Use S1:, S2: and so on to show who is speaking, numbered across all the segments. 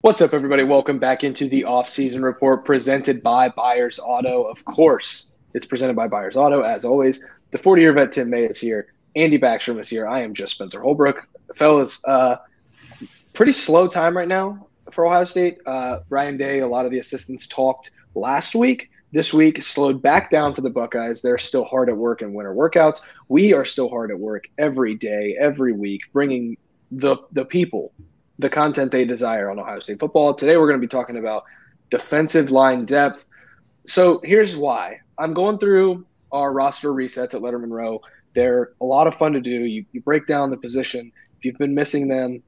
S1: What's up, everybody? Welcome back into the Offseason Report presented by Buyers Auto. Of course, it's presented by Buyers Auto, as always. The 40-year vet Tim May is here. Andy Backstrom is here. I am just Spencer Holbrook. Fellas, pretty slow time right now for Ohio State. Ryan Day, a lot of the assistants talked last week. This week slowed back down for the Buckeyes. They're still hard at work in winter workouts. We are still hard at work every day, every week, bringing the people the content they desire on Ohio State football. Today we're going to be talking about defensive line depth. So here's why. I'm going through our roster resets at Lettermen Row. They're a lot of fun to do. You break down the position. If you've been missing them,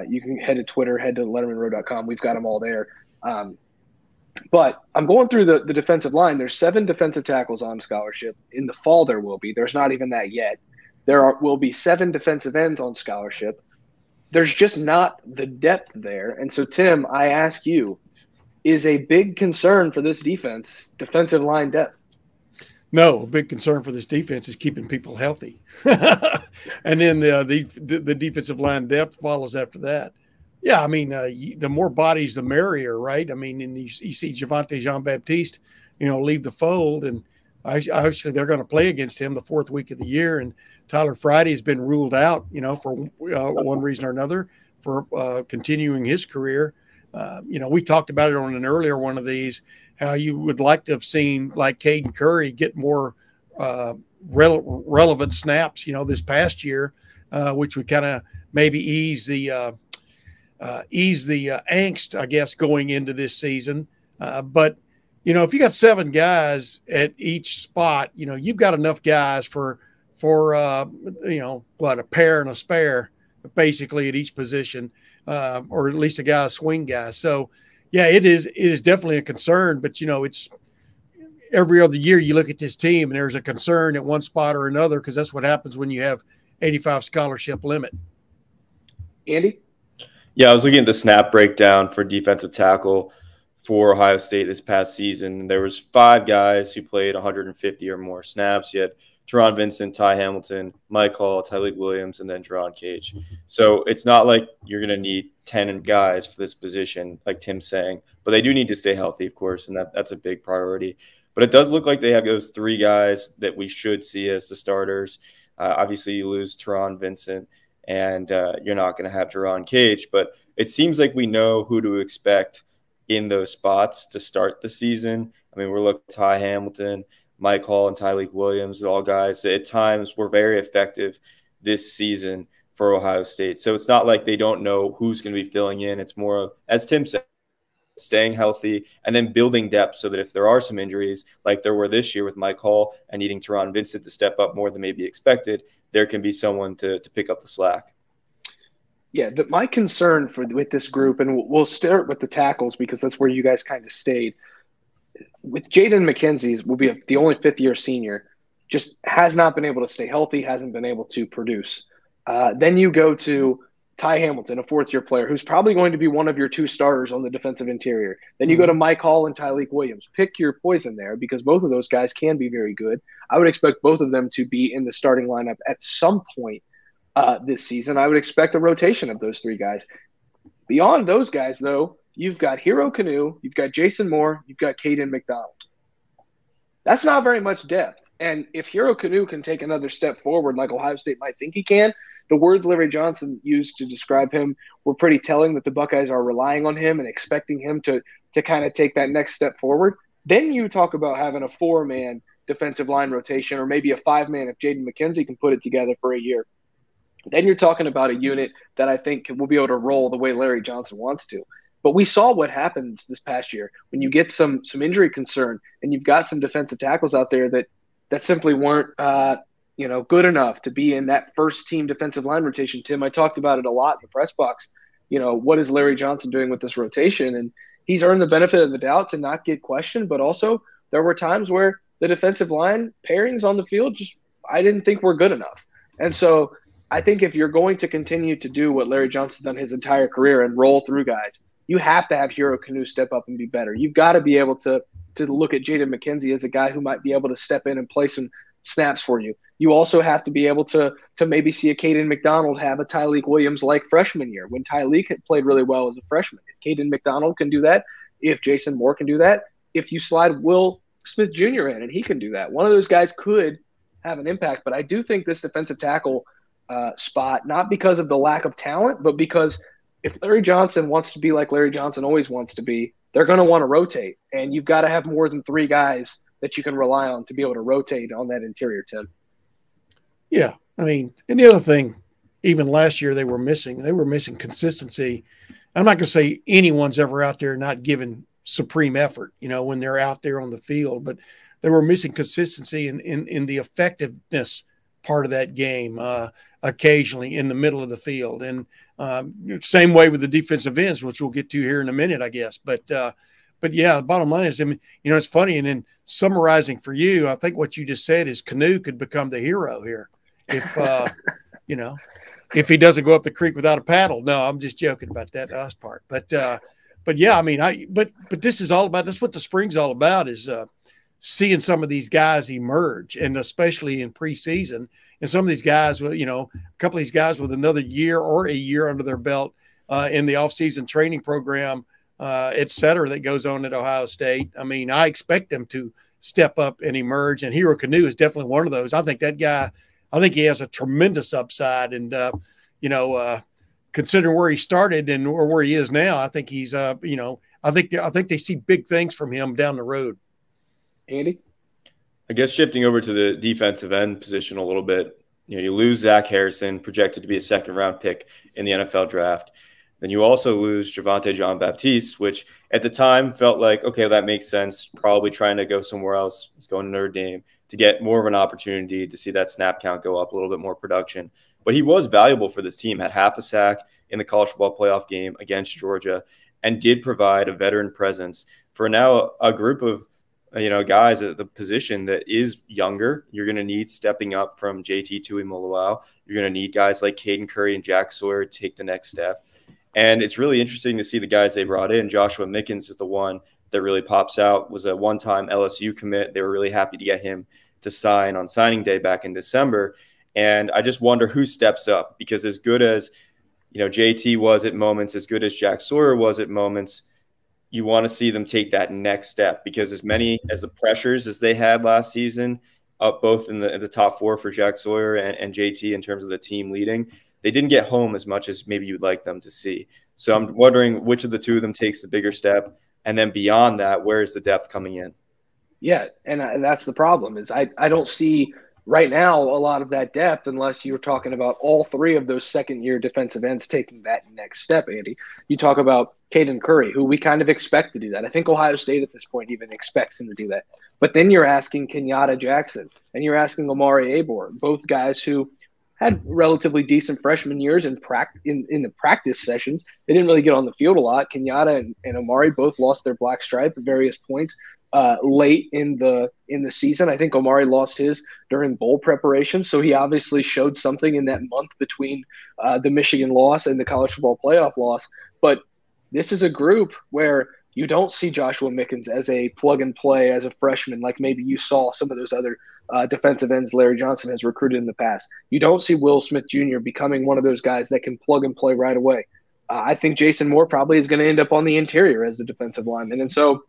S1: you can head to Twitter, head to lettermenrow.com. We've got them all there. But I'm going through the defensive line. There's 7 defensive tackles on scholarship. In the fall there will be. There's not even that yet. Will be 7 defensive ends on scholarship. There's just not the depth there. And so, Tim, I ask you, is a big concern for this defense defensive line depth?
S2: No, a big concern for this defense is keeping people healthy. And then the defensive line depth follows after that. Yeah, I mean, the more bodies, the merrier, right? I mean, and you see Javonte Jean-Baptiste, leave the fold, and actually they're going to play against him the 4th week of the year, and Tyler Friday has been ruled out, for one reason or another for continuing his career. We talked about it on an earlier one of these, how you would like to have seen like Caden Curry get more relevant snaps, this past year, which would kind of maybe ease the angst, I guess, going into this season. But if you got 7 guys at each spot, you've got enough guys for a pair and a spare, basically at each position, or at least a swing guy. So, yeah, it is definitely a concern. But it's every other year you look at this team and there's a concern at one spot or another, because that's what happens when you have 85 scholarship limit.
S1: Andy?
S3: Yeah, I was looking at the snap breakdown for defensive tackle for Ohio State this past season. There was 5 guys who played 150 or more snaps. You had Teron Vincent, Ty Hamilton, Mike Hall, Tyleik Williams, and then Jerron Cage. So it's not like you're going to need 10 guys for this position, like Tim's saying. But they do need to stay healthy, of course, and that's a big priority. But it does look like they have those 3 guys that we should see as the starters. Obviously, you lose Teron Vincent, and you're not going to have Jerron Cage. But it seems like we know who to expect in those spots to start the season. I mean, we're looking at Ty Hamilton, Mike Hall, and Tyleik Williams, all guys that at times were very effective this season for Ohio State. So it's not like they don't know who's going to be filling in. It's more of, as Tim said, staying healthy and then building depth so that if there are some injuries like there were this year with Mike Hall and needing Teron Vincent to step up more than maybe expected, there can be someone to pick up the slack.
S1: Yeah, my concern with this group, and we'll start with the tackles because that's where you guys kind of stayed. With Jaden McKenzie, will be the only 5th-year senior, just has not been able to stay healthy, hasn't been able to produce. Then you go to Ty Hamilton, a 4th-year player who's probably going to be one of your 2 starters on the defensive interior. Then you go to Mike Hall and Tyleik Williams. Pick your poison there because both of those guys can be very good. I would expect both of them to be in the starting lineup at some point this season. I would expect a rotation of those 3 guys. Beyond those guys, though, you've got Hero Kanu, you've got Jason Moore, you've got Caden McDonald. That's not very much depth. And if Hero Kanu can take another step forward like Ohio State might think he can, the words Larry Johnson used to describe him were pretty telling, that the Buckeyes are relying on him and expecting him to kind of take that next step forward. Then you talk about having a 4-man defensive line rotation, or maybe a 5-man if Jaden McKenzie can put it together for a year. Then you're talking about a unit that I think will be able to roll the way Larry Johnson wants to. But we saw what happens this past year when you get some injury concern and you've got some defensive tackles out there that simply weren't good enough to be in that first-team defensive line rotation. Tim, I talked about it a lot in the press box. What is Larry Johnson doing with this rotation? And he's earned the benefit of the doubt to not get questioned, but also there were times where the defensive line pairings on the field I didn't think were good enough. And so I think if you're going to continue to do what Larry Johnson's done his entire career and roll through guys, you have to have Hero Kanu step up and be better. You've got to be able to look at Jaden McKenzie as a guy who might be able to step in and play some snaps for you. You also have to be able to maybe see a Caden McDonald have a Tyleek Williams-like freshman year when Tyleek had played really well as a freshman. If Caden McDonald can do that, if Jason Moore can do that, if you slide Will Smith Jr. in and he can do that, one of those guys could have an impact. But I do think this defensive tackle spot, not because of the lack of talent, but because if Larry Johnson wants to be like Larry Johnson always wants to be, they're going to want to rotate. And you've got to have more than 3 guys that you can rely on to be able to rotate on that interior, Tim.
S2: Yeah. I mean, and the other thing, even last year they were missing consistency. I'm not going to say anyone's ever out there not giving supreme effort, when they're out there on the field, but they were missing consistency in the effectiveness part of that game, occasionally in the middle of the field. And same way with the defensive ends, which we'll get to here in a minute, I guess. But yeah, the bottom line is, I mean, it's funny. And then summarizing for you, I think what you just said is Canoe could become the hero here if, if he doesn't go up the creek without a paddle. No, I'm just joking about that last part. But yeah, I mean, but this is all about, that's what the spring's all about, is seeing some of these guys emerge, and especially in preseason. And some of these guys, a couple of these guys with another year or a year under their belt in the offseason training program, et cetera, that goes on at Ohio State. I mean, I expect them to step up and emerge. And Hero Canoe is definitely one of those. I think that guy, he has a tremendous upside. And, considering where he started and where he is now, I think he's, I think they see big things from him down the road.
S1: Andy?
S3: I guess shifting over to the defensive end position a little bit, you lose Zach Harrison, projected to be a 2nd-round pick in the NFL draft. Then you also lose Javonte Jean-Baptiste, which at the time felt like, okay, that makes sense, probably trying to go somewhere else. He's going to Notre Dame to get more of an opportunity to see that snap count go up, a little bit more production. But he was valuable for this team, had half a sack in the college football playoff game against Georgia, and did provide a veteran presence for now a group of guys at the position that is younger. You're going to need stepping up from JT Tuimoloau. You're going to need guys like Caden Curry and Jack Sawyer to take the next step. And it's really interesting to see the guys they brought in. Joshua Mickens is the one that really pops out, was a one-time LSU commit. They were really happy to get him to sign on signing day back in December. And I just wonder who steps up, because as good as JT was at moments, as good as Jack Sawyer was at moments, you want to see them take that next step, because as many as the pressures as they had last season, up both in the top 4 for Jack Sawyer and JT in terms of the team leading, they didn't get home as much as maybe you'd like them to see. So I'm wondering which of the two of them takes the bigger step. And then beyond that, where is the depth coming in?
S1: Yeah, and that's the problem, is I don't see right now a lot of that depth unless you're talking about all 3 of those second-year defensive ends taking that next step, Andy. You talk about Caden Curry, who we kind of expect to do that. I think Ohio State at this point even expects him to do that. But then you're asking Kenyatta Jackson and you're asking Omari Abor, both guys who had relatively decent freshman years in the practice sessions. They didn't really get on the field a lot. Kenyatta and Omari both lost their black stripe at various points late in the season. I think Omari lost his during bowl preparation, so he obviously showed something in that month between the Michigan loss and the college football playoff loss. But this is a group where you don't see Joshua Mickens as a plug and play as a freshman, like maybe you saw some of those other defensive ends Larry Johnson has recruited in the past. You don't see Will Smith Jr. becoming one of those guys that can plug and play right away. I think Jason Moore probably is going to end up on the interior as a defensive lineman. And so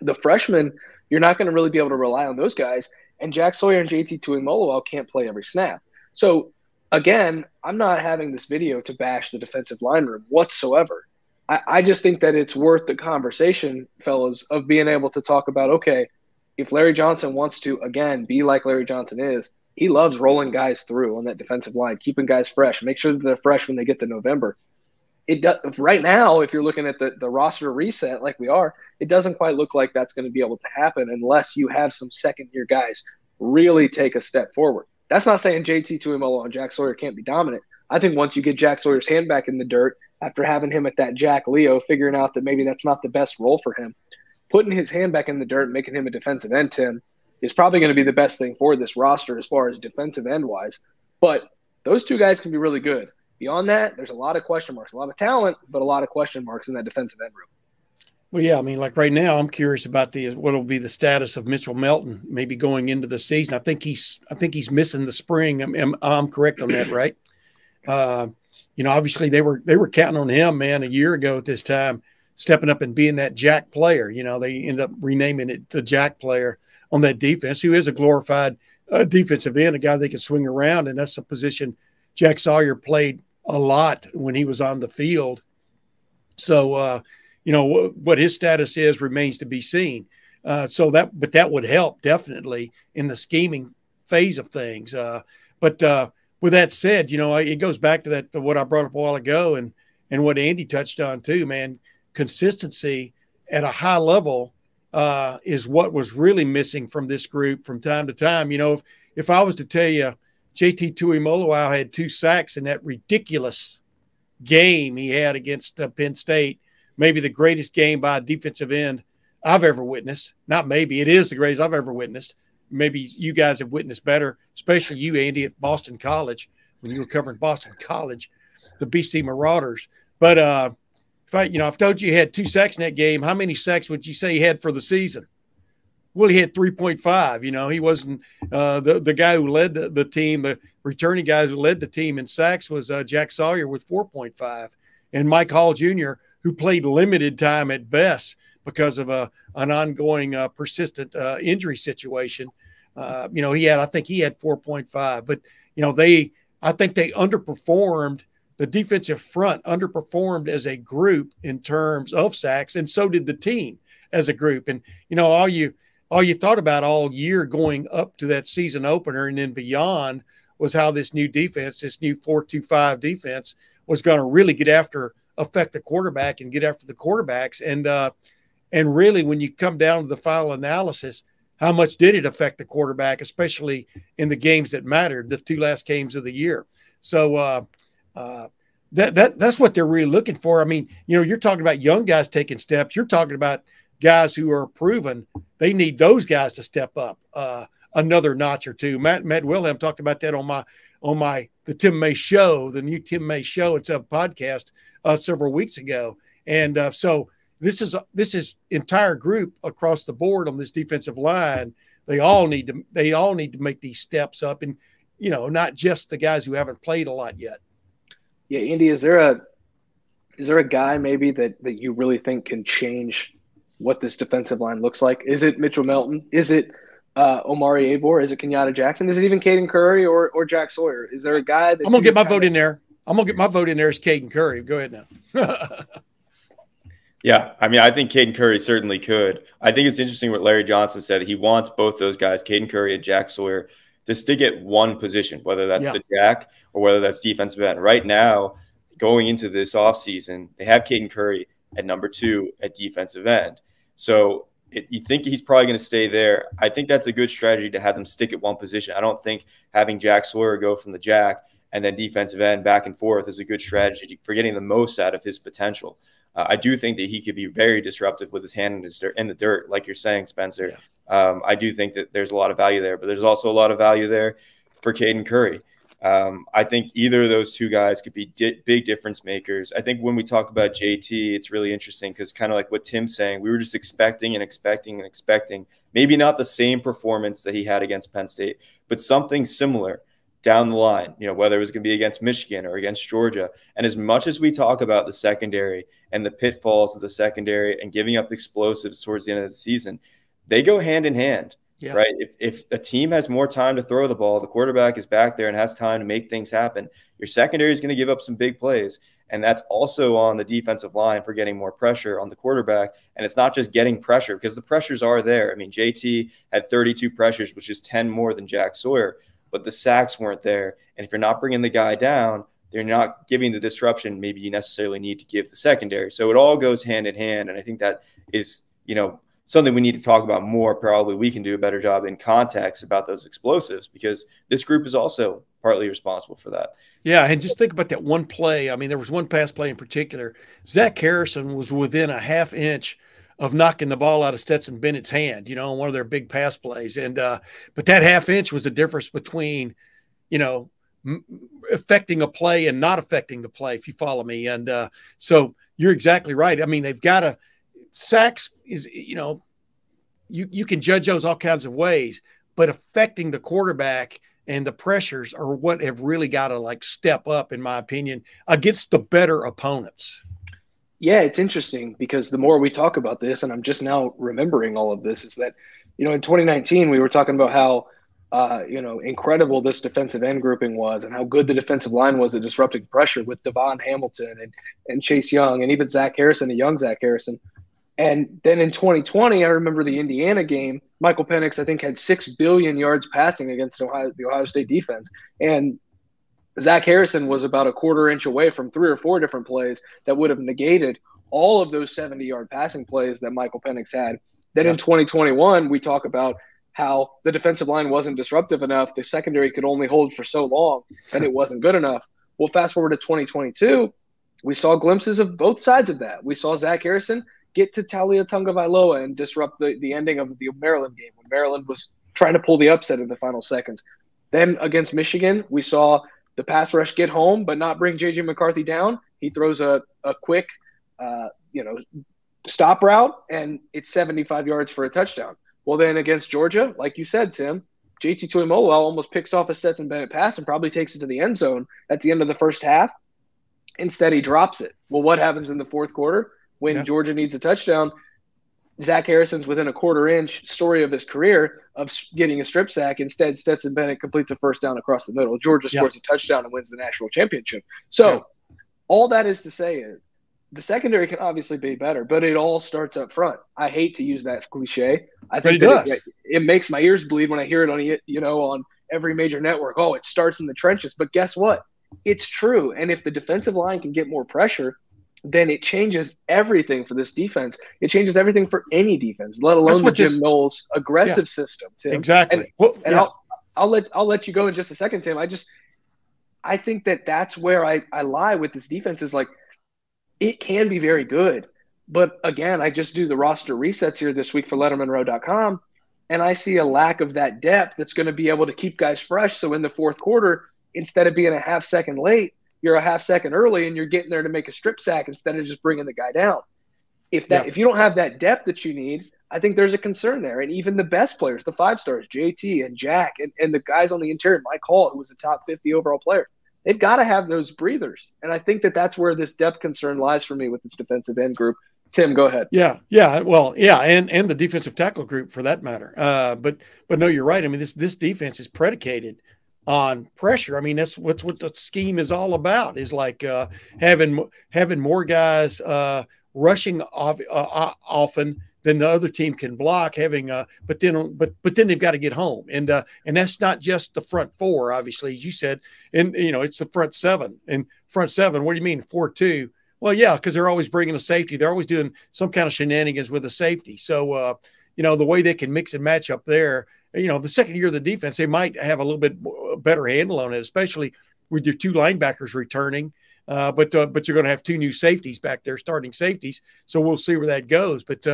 S1: the freshmen, you're not going to really be able to rely on those guys. And Jack Sawyer and JT Tuimoloau can't play every snap. So, again, I'm not having this video to bash the defensive line room whatsoever. I just think that it's worth the conversation, fellas, of being able to talk about, okay, if Larry Johnson wants to, again, be like Larry Johnson is, he loves rolling guys through on that defensive line, keeping guys fresh, make sure that they're fresh when they get to November. It does, right now, if you're looking at the roster reset like we are, it doesn't quite look like that's going to be able to happen unless you have some second-year guys really take a step forward. That's not saying JT Tuimoloau and Jack Sawyer can't be dominant. I think once you get Jack Sawyer's hand back in the dirt after having him at that Jack Leo, figuring out that maybe that's not the best role for him, putting his hand back in the dirt and making him a defensive end, Tim, is probably going to be the best thing for this roster as far as defensive end-wise. But those two guys can be really good. Beyond that, there's a lot of question marks, a lot of talent, but a lot of question marks in that defensive end room.
S2: Well, yeah, I mean, like right now, I'm curious about what will be the status of Mitchell Melton, maybe going into the season. I think he's missing the spring. I'm correct on that, right? Uh, Obviously they were counting on him, man, a year ago at this time, stepping up and being that jack player. They end up renaming it the jack player on that defense, who is a glorified defensive end, a guy they can swing around, and that's a position Jack Sawyer played a lot when he was on the field. So, what his status is remains to be seen. But that would help definitely in the scheming phase of things. But with that said, it goes back to what I brought up a while ago and what Andy touched on too, man. Consistency at a high level is what was really missing from this group from time to time. If I was to tell you JT Tuimoloau had 2 sacks in that ridiculous game he had against Penn State, maybe the greatest game by a defensive end I've ever witnessed. Not maybe, it is the greatest I've ever witnessed. Maybe you guys have witnessed better, especially you, Andy, at Boston College when you were covering Boston College, the BC Marauders. But if I've told you he had 2 sacks in that game, how many sacks would you say he had for the season? Well, he had 3.5. He wasn't the guy who led the team. The returning guys who led the team in sacks was Jack Sawyer with 4.5, and Mike Hall Jr., who played limited time at best because of an ongoing persistent injury situation. I think he had 4.5, but I think they underperformed. The defensive front underperformed as a group in terms of sacks, and so did the team as a group. And all you thought about all year going up to that season opener and then beyond was how this new defense, this new 4-2-5 defense, was going to really affect the quarterback and get after the quarterbacks. And really, when you come down to the final analysis, how much did it affect the quarterback, especially in the games that mattered, the 2 last games of the year? So that's what they're really looking for. I mean, you're talking about young guys taking steps. You're talking about guys who are proven. They need those guys to step up another notch or two. Matt Wilhelm talked about that on the Tim May show, the new Tim May show. It's a podcast several weeks ago. And so this is entire group across the board on this defensive line. They all need to make these steps up, and not just the guys who haven't played a lot yet.
S1: Yeah, Andy, is there a guy maybe that you really think can change what this defensive line looks like? Is it Mitchell Melton? Is it Omari Abor? Is it Kenyatta Jackson? Is it even Caden Curry or Jack Sawyer? Is there a guy that
S2: I'm gonna get my vote in there? I'm gonna get my vote in there as Caden Curry. Go ahead now.
S3: Yeah, I mean, I think Caden Curry certainly could. I think it's interesting what Larry Johnson said. He wants both those guys, Caden Curry and Jack Sawyer, to stick at one position, whether that's the jack or whether that's defensive end. Right now, going into this offseason, they have Caden Curry at number 2 at defensive end. So you think he's probably going to stay there. I think that's a good strategy to have them stick at one position. I don't think having Jack Sawyer go from the jack and then defensive end back and forth is a good strategy for getting the most out of his potential. I do think that he could be very disruptive with his hand in the dirt, like you're saying, Spencer. Yeah. I do think that there's a lot of value there, but there's also a lot of value there for Caden Curry. I think either of those 2 guys could be big difference makers. I think when we talk about JT, it's really interesting because kind of like what Tim's saying, we were just expecting, maybe not the same performance that he had against Penn State, but something similar down the line, whether it was going to be against Michigan or against Georgia. And as much as we talk about the secondary and the pitfalls of the secondary and giving up explosives towards the end of the season, they go hand in hand, right? If a team has more time to throw the ball, the quarterback is back there and has time to make things happen, your secondary is going to give up some big plays. And that's also on the defensive line for getting more pressure on the quarterback. And it's not just getting pressure because the pressures are there. I mean, JT had 32 pressures, which is 10 more than Jack Sawyer, but the sacks weren't there. And if you're not bringing the guy down, they're not giving the disruption maybe you necessarily need to give the secondary. So it all goes hand in hand. And I think that is, something we need to talk about more. Probably we can do a better job in context about those explosives because this group is also partly responsible for that.
S2: Yeah, and just think about that one play. I mean, there was one pass play in particular. Zach Harrison was within a half inch of knocking the ball out of Stetson Bennett's hand, on one of their big pass plays. And but that half inch was the difference between, affecting a play and not affecting the play, if you follow me. And so you're exactly right. I mean, they've got to sacks is, you can judge those all kinds of ways, but affecting the quarterback and the pressures are what have really got to like step up, in my opinion, against the better opponents.
S1: Yeah, it's interesting because the more we talk about this, and I'm just now remembering all of this, is that, in 2019, we were talking about how, incredible this defensive end grouping was and how good the defensive line was at disrupting pressure with Devon Hamilton and Chase Young and even Zach Harrison, a young Zach Harrison. And then in 2020, I remember the Indiana game. Michael Penix, I think, had 6 billion yards passing against the Ohio State defense. And Zach Harrison was about a quarter inch away from 3 or 4 different plays that would have negated all of those 70-yard passing plays that Michael Penix had. Then in 2021, we talk about how the defensive line wasn't disruptive enough. The secondary could only hold for so long, and it wasn't good enough. Well, fast forward to 2022, we saw glimpses of both sides of that. We saw Zach Harrison get to Talia Tungavailoa and disrupt the ending of the Maryland game when Maryland was trying to pull the upset in the final seconds. Then against Michigan, we saw the pass rush get home but not bring J.J. McCarthy down. He throws a quick stop route, and it's 75 yards for a touchdown. Well, then against Georgia, like you said, Tim, JT Tuimoloau almost picks off a Stetson Bennett pass and probably takes it to the end zone at the end of the first half. Instead, he drops it. Well, what happens in the fourth quarter when Georgia needs a touchdown? Zach Harrison's within a quarter-inch story of his career of getting a strip sack. Instead, Stetson Bennett completes a first down across the middle. Georgia scores a touchdown and wins the national championship. So all that is to say is the secondary can obviously be better, but it all starts up front. I hate to use that cliche. I think it makes my ears bleed when I hear it on every major network. Oh, it starts in the trenches. But guess what? It's true. And if the defensive line can get more pressure, then it changes everything for this defense. It changes everything for any defense, let alone the Jim Knowles aggressive system, Tim.
S2: Exactly.
S1: I'll let you go in just a second, Tim. I think that's where I lie with this defense is like, it can be very good. But again, I just do the roster resets here this week for lettermenrow.com, and I see a lack of that depth that's going to be able to keep guys fresh. So in the fourth quarter, instead of being a half second late, you're a half second early and you're getting there to make a strip sack instead of just bringing the guy down. If you don't have that depth that you need, I think there's a concern there. And even the best players, the 5-stars, JT and Jack, and the guys on the interior, Mike Hall, who was a top 50 overall player, they've got to have those breathers. And I think that's where this depth concern lies for me with this defensive end group. Tim, go ahead.
S2: And the defensive tackle group for that matter. But no, you're right. I mean, this defense is predicated on pressure. I mean, that's what the scheme is all about, is like having more guys rushing often than the other team can block, but then they've got to get home. And that's not just the front 4, obviously, as you said, and it's the front 7. And front 7, what do you mean 4-2? Well, yeah, because they're always bringing a safety. They're always doing some kind of shenanigans with a safety. So, the way they can mix and match up there, the second year of the defense, they might have a little bit better handle on it, especially with your 2 linebackers returning. But you're going to have 2 new safeties back there, starting safeties. So we'll see where that goes. But,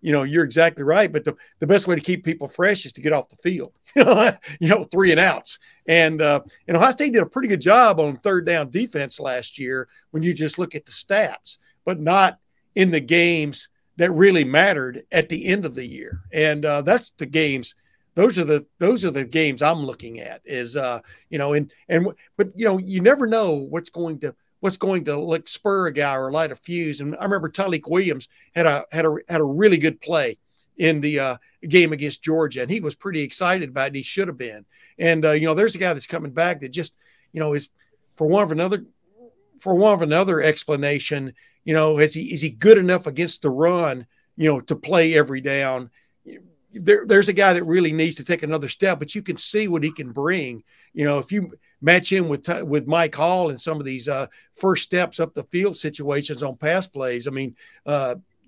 S2: you're exactly right. But the best way to keep people fresh is to get off the field, 3 and outs. And Ohio State did a pretty good job on third down defense last year when you just look at the stats, but not in the games that really mattered at the end of the year. And that's the games. Those are the games I'm looking at but you never know what's going to like spur a guy or light a fuse. And I remember Tyleek Williams had a really good play in the game against Georgia, and he was pretty excited about it. And he should have been. And there's a guy that's coming back that just is for one of another explanation. Is he good enough against the run? To play every down. There's a guy that really needs to take another step, but you can see what he can bring. If you match him with Mike Hall and some of these first steps up the field situations on pass plays, I mean,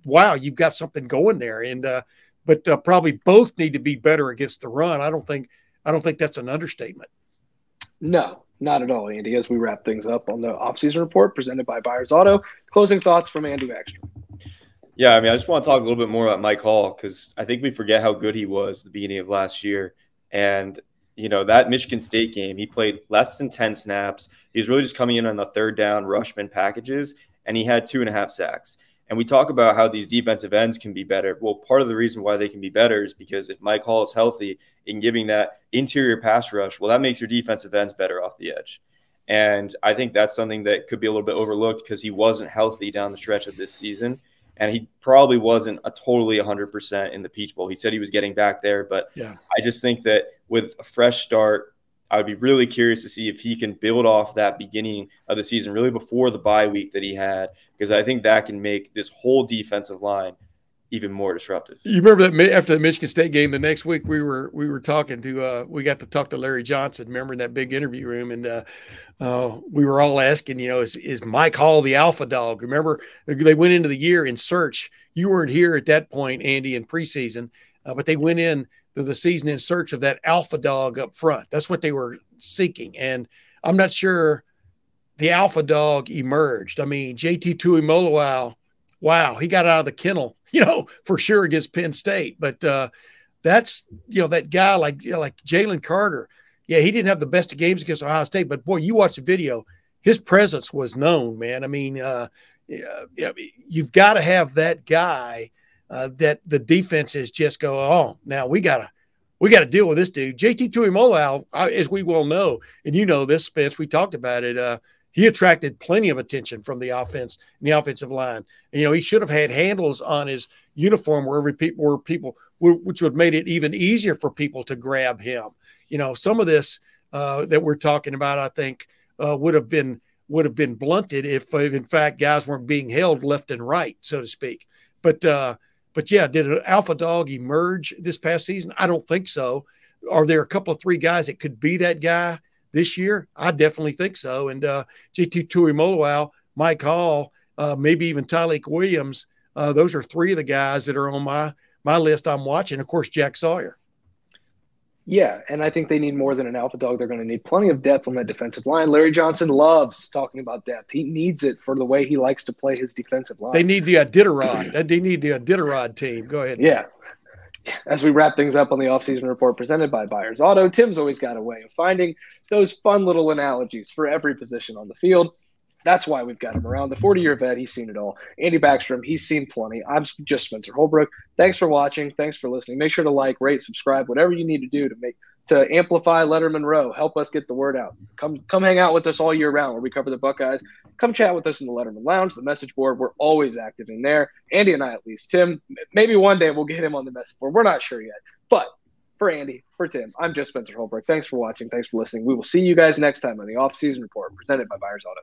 S2: wow, you've got something going there. And but probably both need to be better against the run. I don't think that's an understatement.
S1: No, not at all, Andy. As we wrap things up on the offseason report presented by Buyers Auto, closing thoughts from Andy Baxter.
S3: Yeah, I mean, I just want to talk a little bit more about Mike Hall because I think we forget how good he was at the beginning of last year. And, that Michigan State game, he played less than 10 snaps. He was really just coming in on the third down rushman packages, and he had 2.5 sacks. And we talk about how these defensive ends can be better. Well, part of the reason why they can be better is because if Mike Hall is healthy in giving that interior pass rush, well, that makes your defensive ends better off the edge. And I think that's something that could be a little bit overlooked because he wasn't healthy down the stretch of this season. And he probably wasn't a totally 100% in the Peach Bowl. He said he was getting back there. But yeah, I just think that with a fresh start, I would be really curious to see if he can build off that beginning of the season, really before the bye week that he had, because I think that can make this whole defensive line even more disruptive.
S2: You remember that after the Michigan State game, the next week we were talking to we got to talk to Larry Johnson. Remember in that big interview room, and we were all asking, is Mike Hall the alpha dog? Remember they went into the year in search. You weren't here at that point, Andy, in preseason, but they went in to the season in search of that alpha dog up front. That's what they were seeking, and I'm not sure the alpha dog emerged. I mean, JT Tuimoloau, wow, he got out of the kennel, for sure against Penn State. But that's, that guy like Jalen Carter. Yeah, he didn't have the best of games against Ohio State, but boy, you watch the video, his presence was known, man. I mean, you've got to have that guy that the defenses just go, oh, now we got to deal with this dude. JT Tuimoloau, as we well know, and this, Spence, we talked about it, he attracted plenty of attention from the offense and the offensive line. And, he should have had handles on his uniform wherever people were, which would have made it even easier for people to grab him. Some of this that we're talking about, I think, would have been blunted if in fact guys weren't being held left and right, so to speak. But yeah, did an alpha dog emerge this past season? I don't think so. Are there a couple of 3 guys that could be that guy this year? I definitely think so. And JT Tuimoloau, Mike Hall, maybe even Tyleik Williams, those are 3 of the guys that are on my list I'm watching. Of course, Jack Sawyer.
S1: Yeah, and I think they need more than an alpha dog. They're going to need plenty of depth on that defensive line. Larry Johnson loves talking about depth. He needs it for the way he likes to play his defensive line.
S2: They need the Iditarod. They need the Iditarod team. Go ahead.
S1: Yeah. As we wrap things up on the offseason report presented by Byers Auto, Tim's always got a way of finding those fun little analogies for every position on the field. That's why we've got him around. The 40-year vet, he's seen it all. Andy Backstrom, he's seen plenty. I'm just Spencer Holbrook. Thanks for watching. Thanks for listening. Make sure to like, rate, subscribe, whatever you need to do to amplify Lettermen Row. Help us get the word out. Come hang out with us all year round where we cover the Buckeyes. Come chat with us in the Lettermen Lounge, the message board. We're always active in there. Andy and I, at least. Tim, maybe one day we'll get him on the message board. We're not sure yet. But for Andy, for Tim, I'm just Spencer Holbrook. Thanks for watching. Thanks for listening. We will see you guys next time on the Offseason Report presented by Byers Auto.